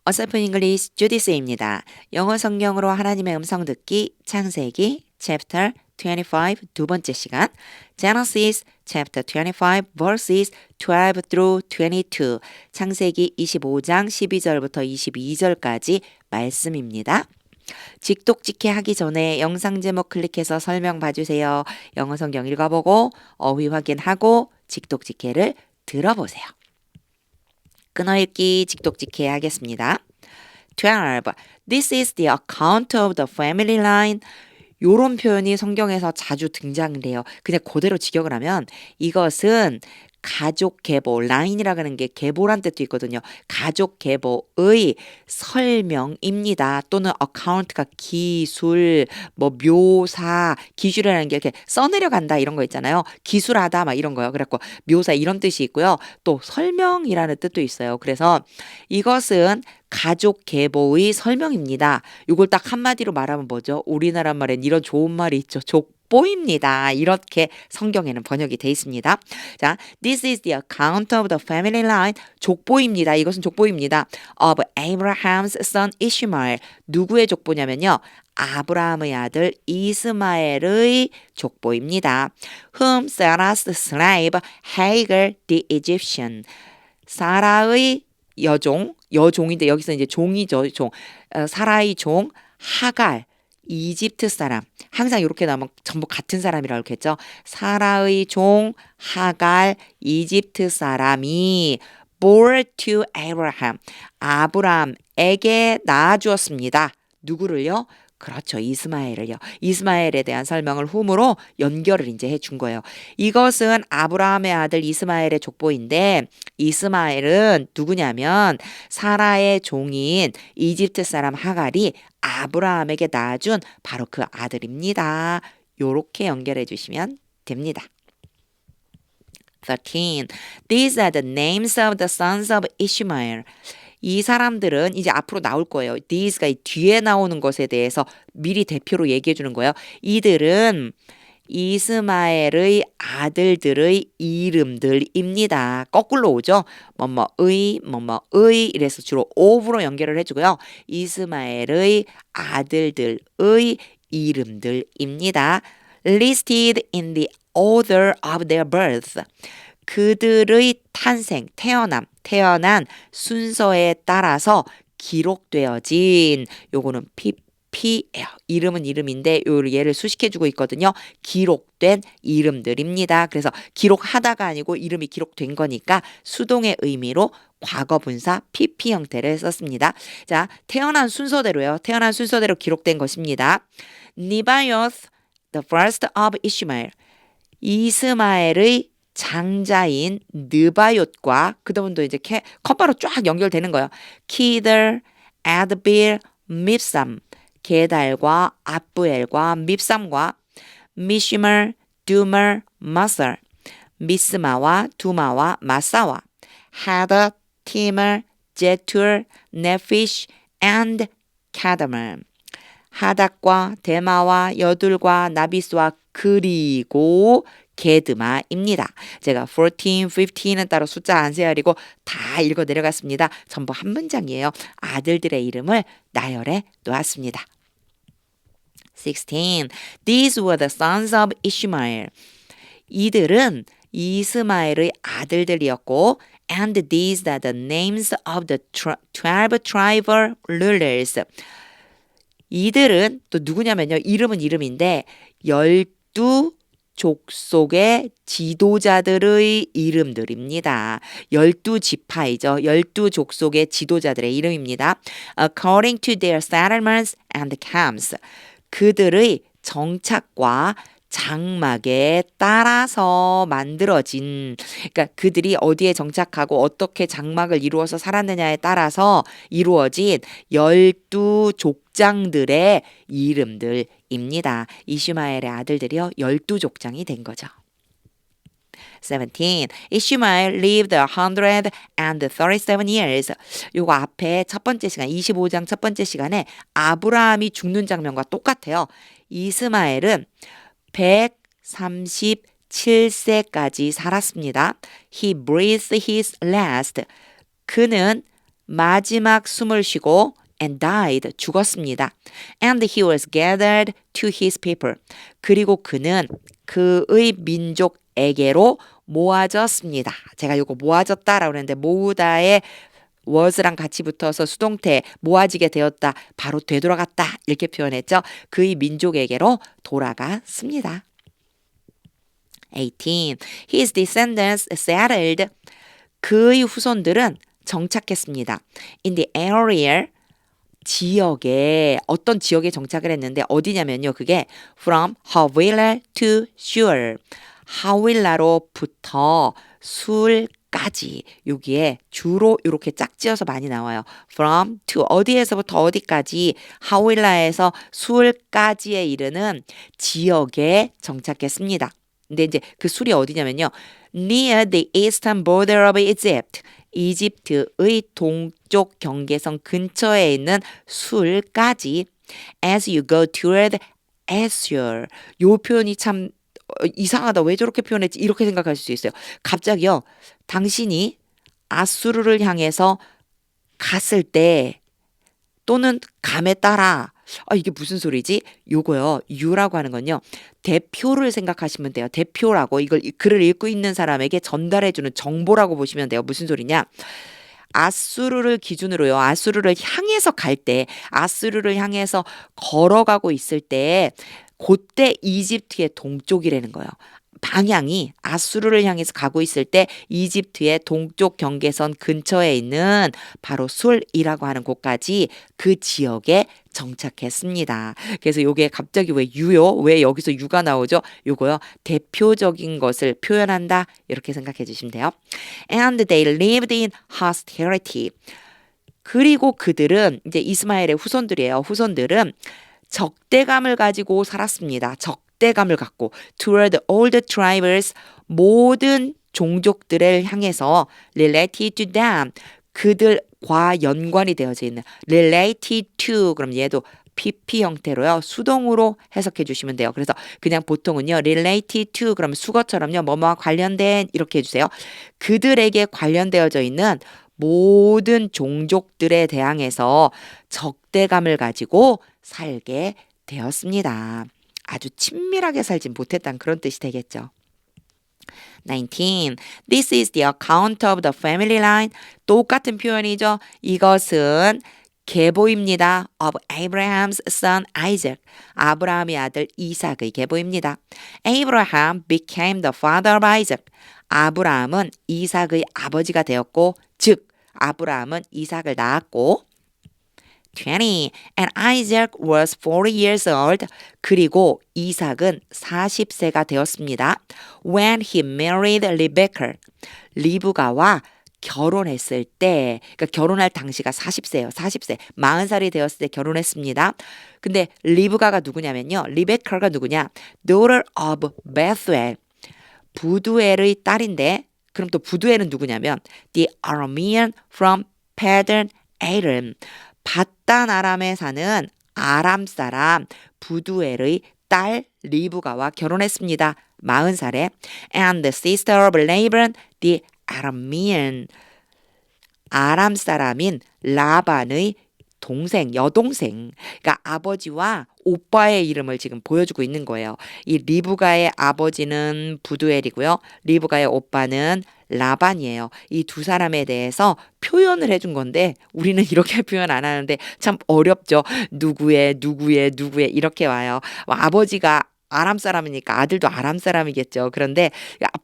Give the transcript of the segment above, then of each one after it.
어설픈 잉글리시 주디스입니다. 영어 성경으로 하나님의 음성 듣기 창세기 chapter 25 두 번째 시간 Genesis chapter 25 verses 12 through 22 창세기 25장 12절부터 22절까지 말씀입니다. 직독직해 하기 전에 영상 제목 클릭해서 설명 봐주세요. 영어 성경 읽어보고 어휘 확인하고 직독직해를 들어보세요. 끊어읽기 직독직해 하겠습니다. 12. This is the account of the family line. 요런 표현이 성경에서 자주 등장을 해요. 그냥 그대로 직역을 하면 이것은 가족 계보, 라인이라고 하는 게 계보란 뜻도 있거든요. 가족 계보의 설명입니다. 또는 account가 기술, 뭐 묘사, 기술이라는 게 이렇게 써내려간다 이런 거 있잖아요. 기술하다 막 이런 거요. 그래갖고 묘사 이런 뜻이 있고요. 또 설명이라는 뜻도 있어요. 그래서 이것은 가족 계보의 설명입니다. 이걸 딱 한마디로 말하면 뭐죠? 우리나라 말엔 이런 좋은 말이 있죠. 족보입니다. 이렇게 성경에는 번역이 돼 있습니다. 자, this is the account of the family line. 족보입니다. 이것은 족보입니다. of Abraham's son Ishmael. 누구의 족보냐면요. 아브라함의 아들 이스마엘의 족보입니다. whom Sarah's slave Hagar the Egyptian. 사라의 여종인데 여기서 이제 종이죠. 사라의 종 하갈 이집트 사람. 항상 이렇게 나오면 전부 같은 사람이라고 했겠죠. 사라의 종 하갈 이집트 사람이 bore to Abraham. 아브라함에게 낳아주었습니다. 누구를요? 그렇죠. 이스마엘을요. 이스마엘에 대한 설명을 훔으로 연결을 이제 해준 거예요. 이것은 아브라함의 아들 이스마엘의 족보인데 이스마엘은 누구냐면 사라의 종인 이집트 사람 하갈이 아브라함에게 낳아준 바로 그 아들입니다. 요렇게 연결해 주시면 됩니다. 13. These are the names of the sons of Ishmael. 이 사람들은 이제 앞으로 나올 거예요. These가 이 뒤에 나오는 것에 대해서 미리 대표로 얘기해 주는 거예요. 이들은 이스마엘의 아들들의 이름들입니다. 거꾸로 오죠. 뭐뭐의 이래서 주로 of로 연결을 해주고요. 이스마엘의 아들들의 이름들입니다. Listed in the order of their birth. 그들의 탄생, 태어난 순서에 따라서 기록되어진 요거는 PP예요. 이름은 이름인데 얘를 수식해주고 있거든요. 기록된 이름들입니다. 그래서 기록하다가 아니고 이름이 기록된 거니까 수동의 의미로 과거분사 PP 형태를 썼습니다. 자, 태어난 순서대로요. 태어난 순서대로 기록된 것입니다. Nebaioth, the first of Ishmael. 이스마엘의 장자인 느바옅과 그다음도 이제 컴바로 쫙 연결되는 거예요. 키들, 아드빌, 밉삼, 게달과 아브엘과 밉삼과 미시멀, 두멀, 마설, 미스마와 두마와 마사와 하덧, 티멀, 제툴, 네피쉬, and 카다멀. 하닷과 데마와 여둘과 나비스와 그리고 게드마입니다. 제가 14, 15는 따로 숫자 안 세어리고 다 읽어 내려갔습니다. 전부 한 문장이에요. 아들들의 이름을 나열해 놓았습니다. 16. These were the sons of Ishmael. 이들은 이스마엘의 아들들이었고 and these are the names of the 12 tribal rulers. 이들은 또 누구냐면요. 이름은 이름인데 12 족속의 지도자들의 이름들입니다. 12지파이죠. 12족속의 지도자들의 이름입니다. According to their settlements and camps. 그들의 정착과 장막에 따라서 만들어진, 그러니까 그들이 어디에 정착하고 어떻게 장막을 이루어서 살았느냐에 따라서 이루어진 12족장들의 이름들입니다. 이슈마엘의 아들들이요 12족장이 된 거죠. 17. Ishmael lived 137 years. 요거 앞에 첫 번째 시간 25장 첫 번째 시간에 아브라함이 죽는 장면과 똑같아요. 이스마엘은 137세까지 살았습니다. He breathed his last. 그는 마지막 숨을 쉬고 and died 죽었습니다. And he was gathered to his people. 그리고 그는 그의 민족에게로 모아졌습니다. 제가 이거 모아졌다라고 했는데 모으다에 was랑 같이 붙어서 수동태 모아지게 되었다. 바로 되돌아갔다. 이렇게 표현했죠. 그의 민족에게로 돌아갔습니다. 18. His descendants settled. 그의 후손들은 정착했습니다. In the area 지역에 어떤 지역에 정착을 했는데 어디냐면요. 그게 from Havilah to Shur. 하윌라로부터 술까지 여기에 주로 이렇게 짝지어서 많이 나와요. from to 어디에서부터 어디까지 하윌라에서 술까지에 이르는 지역에 정착했습니다. 근데 이제 그 술이 어디냐면요. near the eastern border of Egypt. 이집트의 동쪽 경계선 근처에 있는 술까지 as you go toward Assur. 요 표현이 참 이상하다. 왜 저렇게 표현했지? 이렇게 생각할 수 있어요. 갑자기요. 당신이 아수르를 향해서 갔을 때 또는 감에 따라 이게 무슨 소리지? 요거요. 유라고 하는 건요. 대표를 생각하시면 돼요. 대표라고 이걸 글을 읽고 있는 사람에게 전달해주는 정보라고 보시면 돼요. 무슨 소리냐? 아수르를 기준으로요. 아수르를 향해서 갈 때, 아수르를 향해서 걸어가고 있을 때 그때 이집트의 동쪽이라는 거예요. 방향이 아수르를 향해서 가고 있을 때 이집트의 동쪽 경계선 근처에 있는 바로 술이라고 하는 곳까지 그 지역에 정착했습니다. 그래서 요게 갑자기 왜 유요? 왜 여기서 유가 나오죠? 요거요. 대표적인 것을 표현한다. 이렇게 생각해 주시면 돼요. And they lived in hostility. 그리고 그들은 이제 이스마엘의 후손들이에요. 후손들은 적대감을 가지고 살았습니다. 적대감을 갖고 toward all the tribes 모든 종족들을 향해서 related to them 그들과 연관이 되어져 있는 related to 그럼 얘도 PP 형태로요. 수동으로 해석해 주시면 돼요. 그래서 그냥 보통은요. related to 그러면 수거처럼요. 뭐뭐와 관련된 이렇게 해주세요. 그들에게 관련되어져 있는 모든 종족들에 대항해서 적대감을 가지고 살게 되었습니다. 아주 친밀하게 살진 못했다는 그런 뜻이 되겠죠. 19. This is the account of the family line. 똑같은 표현이죠. 이것은 계보입니다. of Abraham's son Isaac. 아브라함의 아들 이삭의 계보입니다. Abraham became the father of Isaac. 아브라함은 이삭의 아버지가 되었고 즉 아브라함은 이삭을 낳았고 20. And Isaac was 40 years old. 그리고 이삭은 40세가 되었습니다. When he married Rebekah. 리브가와 결혼했을 때, 그러니까 결혼할 당시가 40세예요. 40세. 40살이 되었을 때 결혼했습니다. 근데 리브가가 누구냐면요. 리베카가 누구냐? Daughter of Bethuel. 부두엘의 딸인데 그럼 또 부두엘은 누구냐면 The Aramean from Padan Aram. 바단 아람에 사는 아람 사람 부두엘의 딸 리브가와 결혼했습니다. 40살에 And the sister of Laban, the Aramean. 아람 사람인 라반의 동생, 여동생. 그러니까 아버지와 오빠의 이름을 지금 보여주고 있는 거예요. 이 리브가의 아버지는 부두엘이고요. 리브가의 오빠는 라반이에요. 이 두 사람에 대해서 표현을 해준 건데 우리는 이렇게 표현 안 하는데 참 어렵죠. 누구의 이렇게 와요. 아버지가 아람 사람이니까 아들도 아람 사람이겠죠. 그런데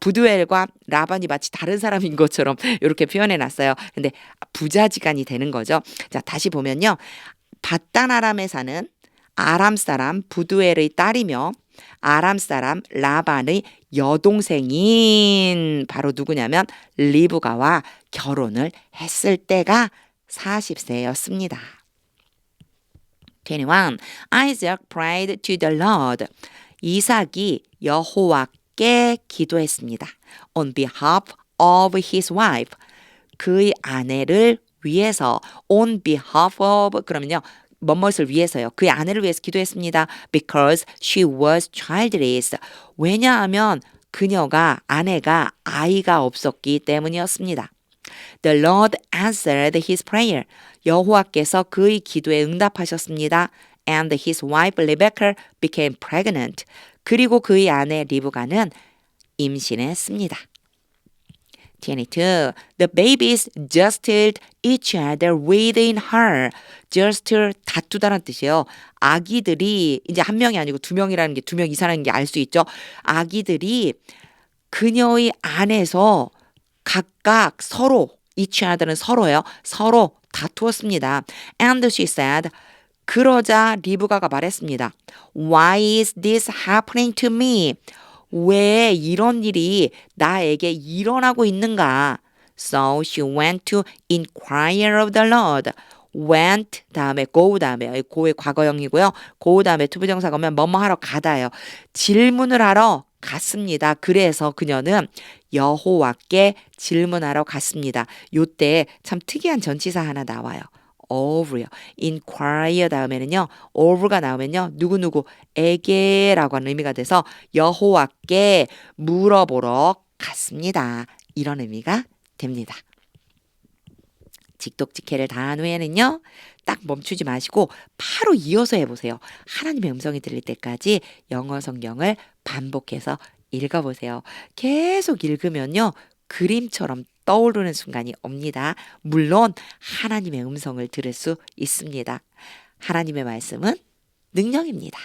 부두엘과 라반이 마치 다른 사람인 것처럼 이렇게 표현해 놨어요. 근데 부자지간이 되는 거죠. 자, 다시 보면요. 바단 아람에 사는 아람 사람 부두엘의 딸이며 아람 사람 라반의 여동생인 바로 누구냐면 리브가와 결혼을 했을 때가 40세였습니다. 21. Isaac prayed to the Lord. 이삭이 여호와께 기도했습니다. On behalf of his wife. 그의 아내를 위해서 on behalf of 그러면요. 뭐뭇을 위해서요. 그의 아내를 위해서 기도했습니다. Because she was childless. 왜냐하면 그녀가 아내가 아이가 없었기 때문이었습니다. The Lord answered his prayer. 여호와께서 그의 기도에 응답하셨습니다. And his wife Rebecca became pregnant. 그리고 그의 아내 리브가는 임신했습니다. 22. The babies jostled each other within her. jostle 다투다란 뜻이에요. 아기들이 이제 한 명이 아니고 두 명이라는 게 두 명 이상이라는 게 알 수 있죠. 아기들이 그녀의 안에서 각각 서로 each other는 서로예요. 서로 다투었습니다. And she said 그러자 리브가가 말했습니다. Why is this happening to me? 왜 이런 일이 나에게 일어나고 있는가? So she went to inquire of the Lord. went 다음에 go 다음에 go의 과거형이고요. go 다음에 투부정사가 오면 뭐뭐 하러 가다예요. 질문을 하러 갔습니다. 그래서 그녀는 여호와께 질문하러 갔습니다. 요때 참 특이한 전치사 하나 나와요. of요. inquire 다음에는요. of가 나오면요. 누구누구에게라고 하는 의미가 돼서 여호와께 물어보러 갔습니다. 이런 의미가 됩니다. 직독직해를 다 한 후에는요. 딱 멈추지 마시고 바로 이어서 해보세요. 하나님의 음성이 들릴 때까지 영어 성경을 반복해서 읽어보세요. 계속 읽으면요. 그림처럼 떠오르는 순간이 옵니다. 물론 하나님의 음성을 들을 수 있습니다. 하나님의 말씀은 능력입니다.